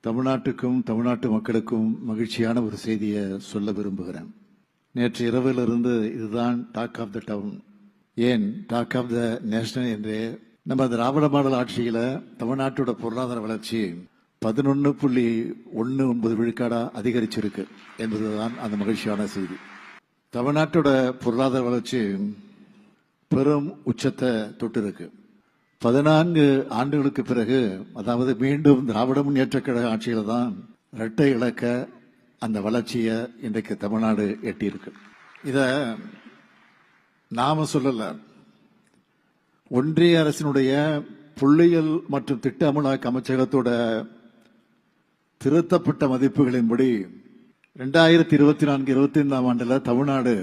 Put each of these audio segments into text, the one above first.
தமிழ்நாட்டுக்கும் தமிழ்நாட்டு மக்களுக்கும் மகிழ்ச்சியான ஒரு செய்தியை சொல்ல விரும்புகிறேன். நேற்று இரவிலிருந்து இதுதான் டாக் ஆஃப் த டவுன், ஏன் டாக் ஆஃப் த நேஷனல் என்றே நம்ம திராவிட மாடல் ஆட்சியில தமிழ்நாட்டோட பொருளாதார வளர்ச்சி 11.19 விழுக்காடா அதிகரிச்சிருக்கு என்பதுதான் அந்த மகிழ்ச்சியான செய்தி. தமிழ்நாட்டோட பொருளாதார வளர்ச்சி பெரும் உச்சத்தை தொட்டு இருக்கு. 14 ஆண்டுகளுக்கு பிறகு, அதாவது மீண்டும் திராவிட முன்னேற்ற கழக ஆட்சியில தான் இரட்டை இலக்க அந்த வளர்ச்சியை இன்றைக்கு தமிழ்நாடு எட்டியிருக்கு. இத நாம சொல்லல, ஒன்றிய அரசினுடைய புள்ளியியல் மற்றும் திட்ட அமலாக்க அமைச்சகத்தோட திருத்தப்பட்ட மதிப்புகளின்படி 2024-25 ஆண்டுல தமிழ்நாடு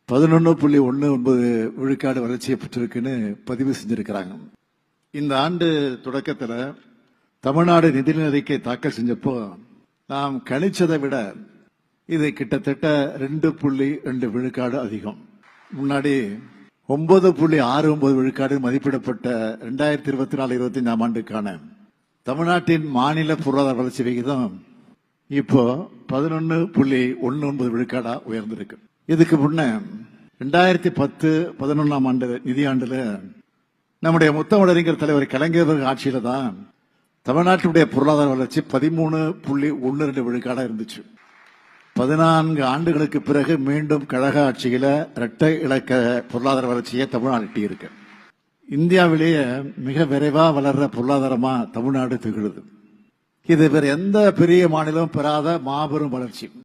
11.19 விழுக்காடு வளர்ச்சியை பெற்றிருக்குன்னு பதிவு செஞ்சிருக்கிறாங்க. இந்த ஆண்டு தொடக்கத்தில் தமிழ்நாடு நிதிநிலை அறிக்கை தாக்கல் செஞ்சப்போ நாம் கணிச்சதை விட இது கிட்டத்தட்ட 2.2 விழுக்காடு அதிகம். முன்னாடி 9.69 விழுக்காடு மதிப்பிடப்பட்ட 2024-25 ஆண்டுக்கான தமிழ்நாட்டின் மாநில பொருளாதார வளர்ச்சி விகிதம் இப்போ 11.19 விழுக்காடா உயர்ந்திருக்கு. இதுக்கு முன்ன 2010-11 ஆண்டு நிதியாண்டுல நம்முடைய முத்தமிழறிஞர் தலைவர் கலைஞர் ஆட்சியில தான் தமிழ்நாட்டுடைய பொருளாதார வளர்ச்சி 13.12 விழுக்காடா இருந்துச்சு. 14 ஆண்டுகளுக்கு பிறகு மீண்டும் கழக ஆட்சியில இரட்டை இலக்க பொருளாதார வளர்ச்சியை தமிழ்நாடு எட்டியிருக்கு. இந்தியாவிலேயே மிக விரைவா வளர்ற பொருளாதாரமா தமிழ்நாடு திகழுது. இது வேற எந்த பெரிய மாநிலம் பெறாத மாபெரும் வளர்ச்சி.